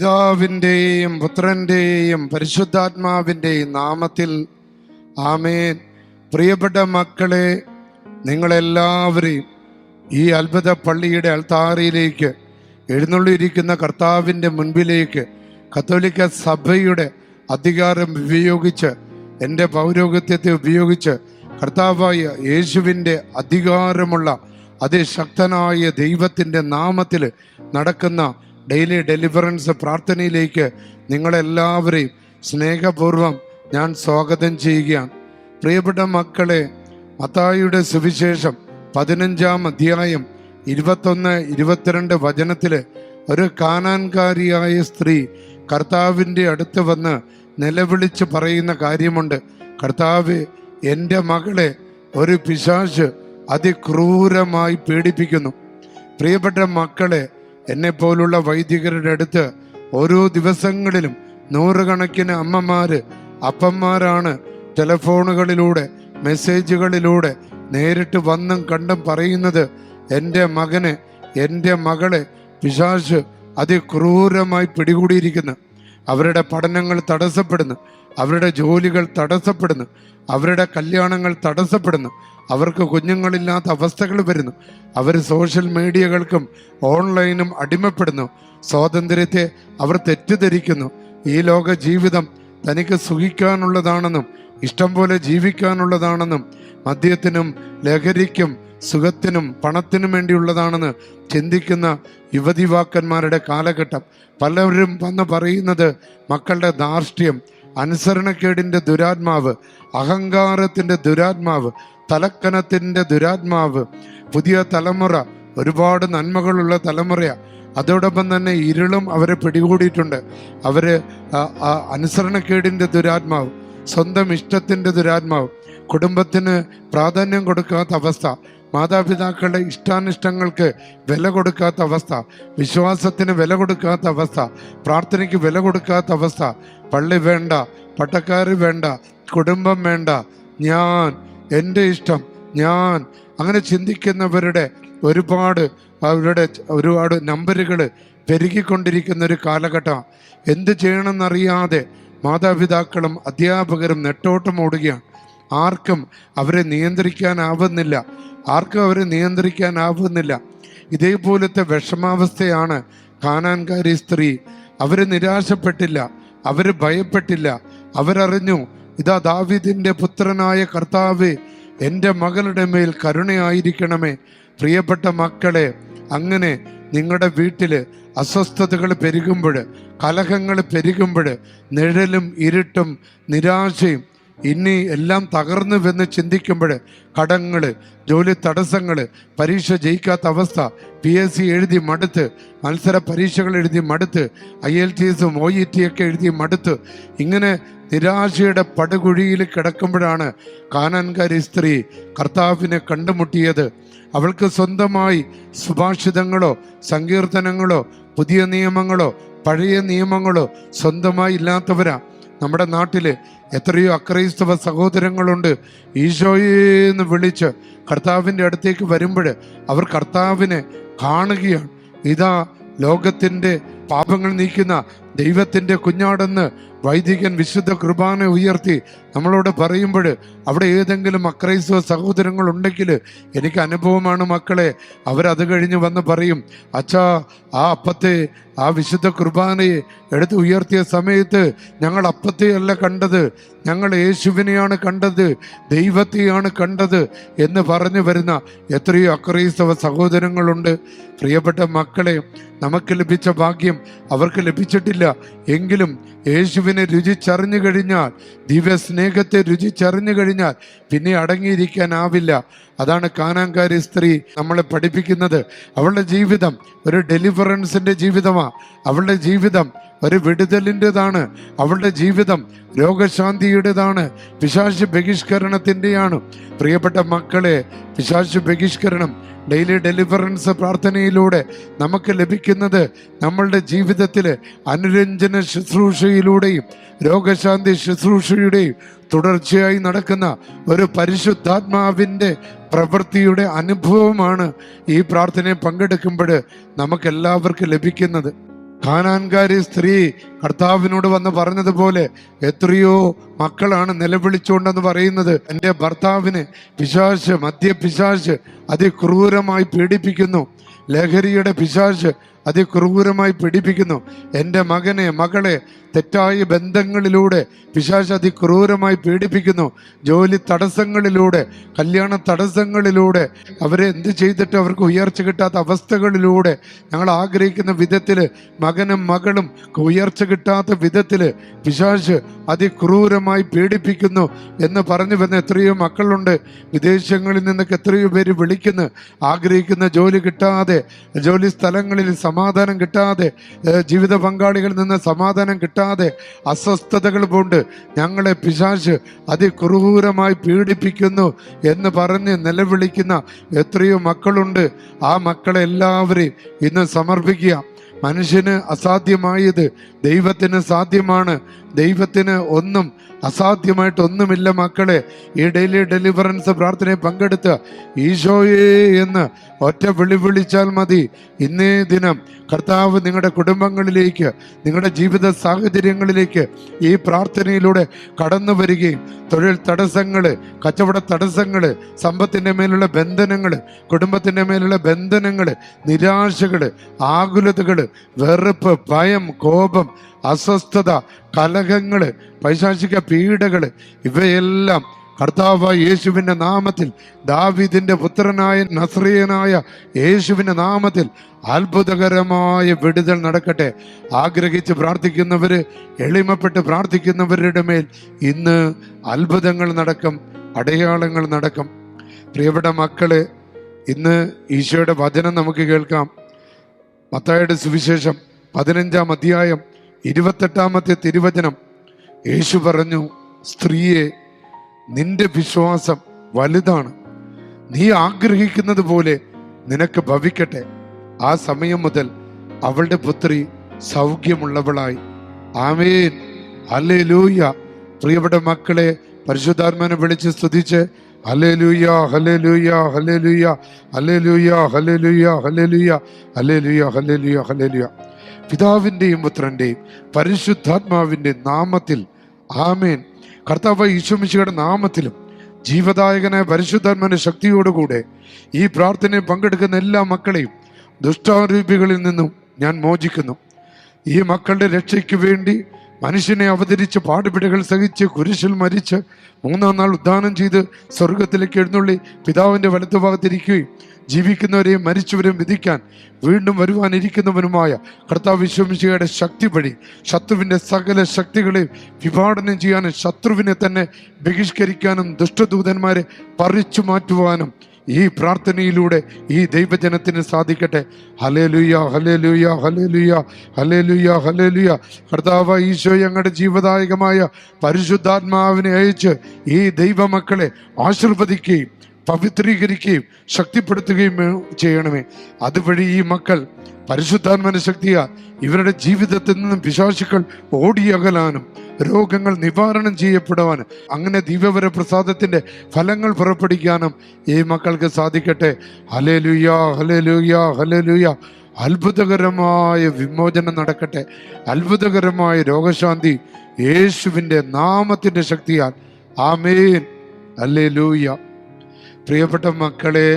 പിതാവിൻ്റെയും പുത്രൻ്റെയും പരിശുദ്ധാത്മാവിൻ്റെയും നാമത്തിൽ ആമേൻ. പ്രിയപ്പെട്ട മക്കളെ, നിങ്ങളെല്ലാവരെയും ഈ അത്ഭുത പള്ളിയുടെ അൾത്താരയിലേക്ക് എഴുന്നള്ളിയിരിക്കുന്ന കർത്താവിൻ്റെ മുൻപിലേക്ക് കത്തോലിക്ക സഭയുടെ അധികാരം ഉപയോഗിച്ച്, എൻ്റെ പൗരോഹിത്യത്തെ ഉപയോഗിച്ച് കർത്താവായ യേശുവിൻ്റെ അധികാരമുള്ള അതിശക്തനായ ദൈവത്തിൻ്റെ നാമത്തിൽ നടക്കുന്ന ഡെയിലി ഡെലിവറൻസ് പ്രാർത്ഥനയിലേക്ക് നിങ്ങളെല്ലാവരെയും സ്നേഹപൂർവം ഞാൻ സ്വാഗതം ചെയ്യുകയാണ്. പ്രിയപ്പെട്ട മക്കളെ, മത്തായിയുടെ സുവിശേഷം 15-ാം അധ്യായം 21-22 വചനത്തിൽ ഒരു കാനാൻകാരിയായ സ്ത്രീ കർത്താവിൻ്റെ അടുത്ത് വന്ന് നിലവിളിച്ച് പറയുന്ന കാര്യമുണ്ട്. കർത്താവ്, എൻ്റെ മകളെ ഒരു പിശാച് അതിക്രൂരമായി പീഡിപ്പിക്കുന്നു. പ്രിയപ്പെട്ട മക്കളെ, എന്നെപ്പോലുള്ള വൈദികരുടെ അടുത്ത് ഓരോ ദിവസങ്ങളിലും നൂറുകണക്കിന് അമ്മമാര് അപ്പന്മാരാണ് ടെലിഫോണുകളിലൂടെ മെസ്സേജുകളിലൂടെ നേരിട്ട് വന്നും കണ്ടും പറയുന്നത്, എൻ്റെ മകനെ, എൻ്റെ മകളെ പിശാച് അതിക്രൂരമായി പിടികൂടിയിരിക്കുന്നു. അവരുടെ പഠനങ്ങൾ തടസ്സപ്പെടുന്നു, അവരുടെ ജോലികൾ തടസ്സപ്പെടുന്നു, അവരുടെ കല്യാണങ്ങൾ തടസ്സപ്പെടുന്നു, അവർക്ക് കുഞ്ഞുങ്ങളില്ലാത്ത അവസ്ഥകൾ വരുന്നു, അവർ സോഷ്യൽ മീഡിയകൾക്കും ഓൺലൈനും അടിമപ്പെടുന്നു, സ്വാതന്ത്ര്യത്തെ അവർ തെറ്റിദ്ധരിക്കുന്നു. ഈ ലോക ജീവിതം തനിക്ക് സുഖിക്കാനുള്ളതാണെന്നും ഇഷ്ടം പോലെ ജീവിക്കാനുള്ളതാണെന്നും മദ്യത്തിനും ലഹരിക്കും സുഖത്തിനും പണത്തിനും വേണ്ടിയുള്ളതാണെന്ന് ചിന്തിക്കുന്ന യുവതിവാക്കന്മാരുടെ കാലഘട്ടം. പലരും വന്ന് പറയുന്നത് മക്കളുടെ ധാർഷ്ട്യം, അനുസരണക്കേടിൻ്റെ ദുരാത്മാവ്, അഹങ്കാരത്തിൻ്റെ ദുരാത്മാവ്, തലക്കനത്തിൻ്റെ ദുരാത്മാവ്. പുതിയ തലമുറ ഒരുപാട് നന്മകളുള്ള തലമുറയാണ്, അതോടൊപ്പം തന്നെ ഇരുളും അവരെ പിടികൂടിയിട്ടുണ്ട്. അവര് അനുസരണക്കേടിൻ്റെ ദുരാത്മാവ്, സ്വന്തം ഇഷ്ടത്തിൻ്റെ ദുരാത്മാവ്, കുടുംബത്തിന് പ്രാധാന്യം കൊടുക്കാത്ത അവസ്ഥ, മാതാപിതാക്കളുടെ ഇഷ്ടാനിഷ്ടങ്ങൾക്ക് വില കൊടുക്കാത്ത അവസ്ഥ, വിശ്വാസത്തിന് വില കൊടുക്കാത്ത അവസ്ഥ, പ്രാർത്ഥനയ്ക്ക് വില കൊടുക്കാത്ത അവസ്ഥ. പള്ളി വേണ്ട, പട്ടക്കാര് വേണ്ട, കുടുംബം വേണ്ട, ഞാൻ, എൻ്റെ ഇഷ്ടം, ഞാൻ, അങ്ങനെ ചിന്തിക്കുന്നവരുടെ ഒരുപാട് നമ്പറുകൾ പെരുകിക്കൊണ്ടിരിക്കുന്ന ഒരു കാലഘട്ടം. എന്ത് ചെയ്യണമെന്നറിയാതെ മാതാപിതാക്കളും അധ്യാപകരും നെട്ടോട്ടം ഓടുകയാണ്. ആർക്കും അവരെ നിയന്ത്രിക്കാനാവുന്നില്ല. ഇതേപോലത്തെ വിഷമാവസ്ഥയാണ് കാനാൻകാരി സ്ത്രീ. അവര് നിരാശപ്പെട്ടില്ല, അവര് ഭയപ്പെട്ടില്ല. അവരറിഞ്ഞു, ഇതാ ദാവീദിന്റെ പുത്രനായ കർത്താവേ, എൻ്റെ മകളുടെ മേൽ കരുണയായിരിക്കണമേ. പ്രിയപ്പെട്ട മക്കളെ, അങ്ങനെ നിങ്ങളുടെ വീട്ടിൽ അസ്വസ്ഥതകൾ പെരുകുമ്പോൾ, കലഹങ്ങൾ പെരുകുമ്പോൾ, നിഴലും ഇരുട്ടും നിരാശയും ഇനി എല്ലാം തകർന്നുവെന്ന് ചിന്തിക്കുമ്പോൾ, കടങ്ങൾ, ജോലി തടസ്സങ്ങൾ, പരീക്ഷ ജയിക്കാത്ത അവസ്ഥ, PSC എഴുതി മടുത്ത്, മത്സര പരീക്ഷകൾ എഴുതി മടുത്ത്, IELTS OET ഒക്കെ എഴുതി മടുത്ത്, ഇങ്ങനെ നിരാശയുടെ പടുകുഴിയിൽ കിടക്കുമ്പോഴാണ് കാനാൻകാരി സ്ത്രീ കർത്താവിനെ കണ്ടുമുട്ടിയത്. അവൾക്ക് സ്വന്തമായി സുഭാഷിതങ്ങളോ സങ്കീർത്തനങ്ങളോ പുതിയ നിയമങ്ങളോ പഴയ നിയമങ്ങളോ സ്വന്തമായി ഇല്ലാത്തവരാ. നമ്മുടെ നാട്ടില് എത്രയോ അക്രൈസ്തവ സഹോദരങ്ങളുണ്ട്. ഈശോയെന്ന് വിളിച്ച് കർത്താവിൻ്റെ അടുത്തേക്ക് വരുമ്പോൾ അവർ കർത്താവിനെ കാണുകയാണ്. ഇതാ ലോകത്തിൻ്റെ പാപങ്ങൾ നീക്കുന്ന ദൈവത്തിൻ്റെ കുഞ്ഞാടെന്ന് വൈദികൻ വിശുദ്ധ കുർബാന ഉയർത്തി നമ്മളോട് പറയുമ്പോൾ, അവിടെ ഏതെങ്കിലും അക്രൈസ്തവ സഹോദരങ്ങൾ ഉണ്ടെങ്കിൽ എനിക്ക് അനുഭവമാണ് മക്കളെ. അവരത് കഴിഞ്ഞ് വന്ന് പറയും, അച്ഛാ, ആ അപ്പത്തെ, ആ വിശുദ്ധ കുർബാനയെ എടുത്ത് ഉയർത്തിയ സമയത്ത് ഞങ്ങൾ അപ്പത്തെയല്ല കണ്ടത്, ഞങ്ങൾ യേശുവിനെയാണ് കണ്ടത്, ദൈവത്തെയാണ് കണ്ടത് എന്ന് പറഞ്ഞു വരുന്ന എത്രയോ അക്രൈസ്തവ സഹോദരങ്ങളുണ്ട്. പ്രിയപ്പെട്ട മക്കളെ, നമുക്ക് ലഭിച്ച ഭാഗ്യം അവർക്ക് ലഭിച്ചിട്ടില്ല. എങ്കിലും യേശുവിനെ രുചിച്ചറിഞ്ഞു കഴിഞ്ഞാൽ, ദിവ്യ സ്നേഹത്തെ രുചിച്ചറിഞ്ഞു കഴിഞ്ഞാൽ പിന്നെ അടങ്ങിയിരിക്കാനാവില്ല. അതാണ് കാനാൻകാരി സ്ത്രീ നമ്മളെ പഠിപ്പിക്കുന്നത്. അവളുടെ ജീവിതം ഒരു ഡെലിവറൻസിന്റെ ജീവിതമാണ്. അവളുടെ ജീവിതം ഒരു വിടുതലിൻ്റെതാണ്. അവളുടെ ജീവിതം രോഗശാന്തിയുടേതാണ്, പിശാച് ബഹിഷ്കരണത്തിൻ്റെയാണ്. പ്രിയപ്പെട്ട മക്കളെ, പിശാച് ബഹിഷ്കരണം ഡെയിലി ഡെലിവറൻസ് പ്രാർത്ഥനയിലൂടെ നമുക്ക് ലഭിക്കുന്നത് നമ്മളുടെ ജീവിതത്തിൽ അനുരഞ്ജന ശുശ്രൂഷയിലൂടെയും രോഗശാന്തി ശുശ്രൂഷയുടെയും തുടർച്ചയായി നടക്കുന്ന ഒരു പരിശുദ്ധാത്മാവിൻ്റെ പ്രവൃത്തിയുടെ അനുഭവമാണ് ഈ പ്രാർത്ഥനയിൽ പങ്കെടുക്കുമ്പോൾ നമുക്കെല്ലാവർക്കും ലഭിക്കുന്നത്. കാനാൻകാരി സ്ത്രീ കർത്താവിനോട് വന്ന് പറഞ്ഞതുപോലെ എത്രയോ മക്കളാണ് നിലവിളിച്ചുകൊണ്ടെന്ന് പറയുന്നത്, എൻ്റെ ഭർത്താവിന് പിശാച്, മദ്യപിശാച് അതിക്രൂരമായി പീഡിപ്പിക്കുന്നു, ലഹരിയുടെ പിശാച് അതിക്രൂരമായി പീഡിപ്പിക്കുന്നു, എൻ്റെ മകനെ മകളെ തെറ്റായ ബന്ധങ്ങളിലൂടെ പിശാച് അതിക്രൂരമായി പീഡിപ്പിക്കുന്നു, ജോലി തടസ്സങ്ങളിലൂടെ, കല്യാണ തടസ്സങ്ങളിലൂടെ, അവരെ എന്ത് ചെയ്തിട്ട് അവർക്ക് ഉയർച്ച കിട്ടാത്ത അവസ്ഥകളിലൂടെ, ഞങ്ങൾ ആഗ്രഹിക്കുന്ന വിധത്തിൽ മകനും മകളും ഉയർച്ച കിട്ടാത്ത വിധത്തിൽ പിശാച് അതിക്രൂരമായി പീഡിപ്പിക്കുന്നു എന്ന് പറഞ്ഞു വന്ന എത്രയോ മക്കളുണ്ട്. വിദേശങ്ങളിൽ നിന്നൊക്കെ എത്രയോ പേര് വിളിക്കുന്നു, ആഗ്രഹിക്കുന്ന ജോലി കിട്ടാതെ, ജോലി സ്ഥലങ്ങളിൽ സമാധാനം കിട്ടാതെ, ജീവിത പങ്കാളികളിൽ നിന്ന് സമാധാനം കിട്ടാതെ, അസ്വസ്ഥതകൾ കൊണ്ട് ഞങ്ങളെ പിശാച് അതിക്രൂരമായി പീഡിപ്പിക്കുന്നു എന്ന് പറഞ്ഞ് നിലവിളിക്കുന്ന എത്രയോ മക്കളുണ്ട്. ആ മക്കളെ എല്ലാവരെയും ഇന്ന് സമർപ്പിക്കുക. മനുഷ്യന് അസാധ്യമായത് ദൈവത്തിന് സാധ്യമാണ്. ദൈവത്തിന് ഒന്നും അസാധ്യമായിട്ടൊന്നുമില്ല. മക്കളെ, ഈ ഡെയിലി ഡെലിവറൻസ് പ്രാർത്ഥനയിൽ പങ്കെടുത്ത് ഈശോയേ എന്ന് ഒറ്റ വിളിച്ചാൽ മതി. ഇന്നേ ദിനം കർത്താവ് നിങ്ങളുടെ കുടുംബങ്ങളിലേക്ക്, നിങ്ങളുടെ ജീവിത സാഹചര്യങ്ങളിലേക്ക് ഈ പ്രാർത്ഥനയിലൂടെ കടന്നു വരികയും തൊഴിൽ തടസ്സങ്ങൾ, കച്ചവട തടസ്സങ്ങൾ, സമ്പത്തിൻ്റെ മേലുള്ള ബന്ധനങ്ങൾ, കുടുംബത്തിൻ്റെ മേലുള്ള ബന്ധനങ്ങൾ, നിരാശകൾ, ആകുലതകൾ, വെറുപ്പ്, ഭയം, കോപം, അസ്വസ്ഥത, കലഹങ്ങൾ, പൈശാചിക പീഡകൾ, ഇവയെല്ലാം കർത്താവായ യേശുവിൻ്റെ നാമത്തിൽ, ദാവീദിന്റെ പുത്രനായ നസ്രീയനായ യേശുവിൻ്റെ നാമത്തിൽ അത്ഭുതകരമായ വിടുതൽ നടക്കട്ടെ. ആഗ്രഹിച്ച് പ്രാർത്ഥിക്കുന്നവര്, എളിമപ്പെട്ട് പ്രാർത്ഥിക്കുന്നവരുടെ മേൽ ഇന്ന് അത്ഭുതങ്ങൾ നടക്കും, അടയാളങ്ങൾ നടക്കും. പ്രിയപ്പെട്ട മക്കളെ, ഇന്ന് ഈശോയുടെ വചനം നമുക്ക് കേൾക്കാം. മത്തായിയുടെ സുവിശേഷം 15-ാം അധ്യായം 28-ാമത്തെ തിരുവചനം. യേശു പറഞ്ഞു, സ്ത്രീയെ, നിന്റെ വിശ്വാസം വലുതാണ്, നീ ആഗ്രഹിക്കുന്നത് പോലെ നിനക്ക് ഭവിക്കട്ടെ. ആ സമയം മുതൽ അവളുടെ പുത്രി സൗഖ്യമുള്ളവളായി. ആമേൻ, ഹല്ലേലൂയ. പ്രിയപ്പെട്ട മക്കളെ, പരിശുദ്ധാത്മാവിനെ വിളിച്ച് സ്തുതിച്ച് hallelujah, hallelujah, hallelujah, hallelujah, hallelujah, hallelujah, hallelujah, hallelujah, hallelujah. പിതാവിൻ്റെയും പുത്രൻ്റെയും പരിശുദ്ധാത്മാവിൻ്റെ നാമത്തിൽ ആമേൻ. കർത്താവ് ഈശോ മിശിഹായുടെ നാമത്തിലും ജീവദായകനായ പരിശുദ്ധാത്മാവിന്റെ ശക്തിയോടുകൂടെ ഈ പ്രാർത്ഥനയിൽ പങ്കെടുക്കുന്ന എല്ലാ മക്കളെയും ദുഷ്ടാരൂപികളിൽ നിന്നും ഞാൻ മോചിക്കുന്നു. ഈ മക്കളുടെ രക്ഷയ്ക്ക് വേണ്ടി മനുഷ്യനെ അവതരിച്ച് പാടുപിടികൾ സഹിച്ച് കുരിശിൽ മരിച്ച് 3-ാം നാൾ ഉദ്ധാനം ചെയ്ത് സ്വർഗത്തിലേക്ക് എഴുന്നള്ളി പിതാവിൻ്റെ വലത്തുഭാഗത്തിരിക്കുകയും ജീവിക്കുന്നവരെയും മരിച്ചവരെയും വിധിക്കാൻ വീണ്ടും വരുവാനിരിക്കുന്നവനുമായ കർത്താവ് ഈശോ മിശിഹായുടെ ശക്തി വഴി ശത്രുവിൻ്റെ സകല ശക്തികളെയും വിഭാടനം ചെയ്യാനും ശത്രുവിനെ തന്നെ ബഹിഷ്കരിക്കാനും ദുഷ്ടദൂതന്മാരെ പറിച്ചു മാറ്റുവാനും ഈ പ്രാർത്ഥനയിലൂടെ ഈ ദൈവജനത്തിന് സാധിക്കട്ടെ. Hallelujah, hallelujah, hallelujah, hallelujah, hallelujah. കർത്താവ് ഈശോ ഞങ്ങളുടെ ജീവദായകമായ പരിശുദ്ധാത്മാവിനെ അയച്ച് ഈ ദൈവമക്കളെ ആശീർവദിക്കുകയും പവിത്രീകരിക്കുകയും ശക്തിപ്പെടുത്തുകയും ചെയ്യണമേ. അതുവഴി ഈ മക്കൾ പരിശുദ്ധാത്മാവിന്റെ ശക്തിയാൽ ഇവരുടെ ജീവിതത്തിൽ നിന്നും പിശാചുക്കൾ ഓടിയകലാനും രോഗങ്ങൾ നിവാരണം ചെയ്യപ്പെടുവാനും അങ്ങനെ ദിവ്യവര പ്രസാദത്തിന്റെ ഫലങ്ങൾ പുറപ്പെടുവിക്കാനും ഈ മക്കൾക്ക് സാധിക്കട്ടെ. Hallelujah, hallelujah, hallelujah. അത്ഭുതകരമായ വിമോചനം നടക്കട്ടെ. അത്ഭുതകരമായ രോഗശാന്തി യേശുവിൻ്റെ നാമത്തിന്റെ ശക്തിയാൽ. ആമേൻ, ഹല്ലേലൂയ. പ്രിയപ്പെട്ട മക്കളെ,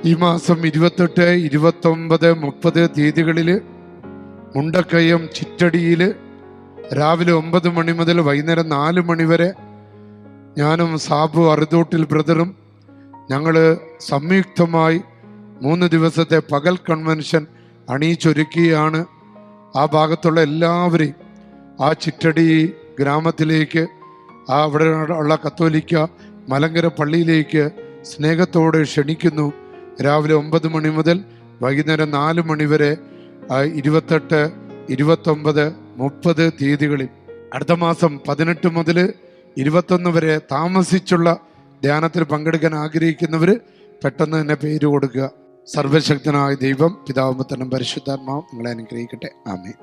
ഈ മാസം 28, 29, 30 തീയതികളിൽ മുണ്ടക്കയം ചിറ്റടിയിൽ രാവിലെ 9 മണി മുതൽ വൈകുന്നേരം 4 മണി വരെ ഞാനും സാബു അറുതോട്ടിൽ ബ്രദറും ഞങ്ങൾ സംയുക്തമായി 3 ദിവസത്തെ പകൽ കൺവെൻഷൻ അണിയിച്ചൊരുക്കുകയാണ്. ആ ഭാഗത്തുള്ള എല്ലാവരെയും ആ ചിറ്റടി ഗ്രാമത്തിലേക്ക്, അവിടെ ഉള്ള കത്തോലിക്ക മലങ്കര പള്ളിയിലേക്ക് സ്നേഹത്തോടെ ക്ഷണിക്കുന്നു. രാവിലെ 9 മണി മുതൽ വൈകുന്നേരം 4 മണി വരെ 28, 29, 30 തീയതികളിൽ. അടുത്ത മാസം 18 മുതൽ 21 വരെ താമസിച്ചുള്ള ധ്യാനത്തിൽ പങ്കെടുക്കാൻ ആഗ്രഹിക്കുന്നവർ പെട്ടെന്ന് തന്നെ പേര് കൊടുക്കുക. സർവശക്തനായ ദൈവം പിതാവും പുത്രനും പരിശുദ്ധാത്മാവും നിങ്ങളെ അനുഗ്രഹിക്കട്ടെ. ആമേൻ.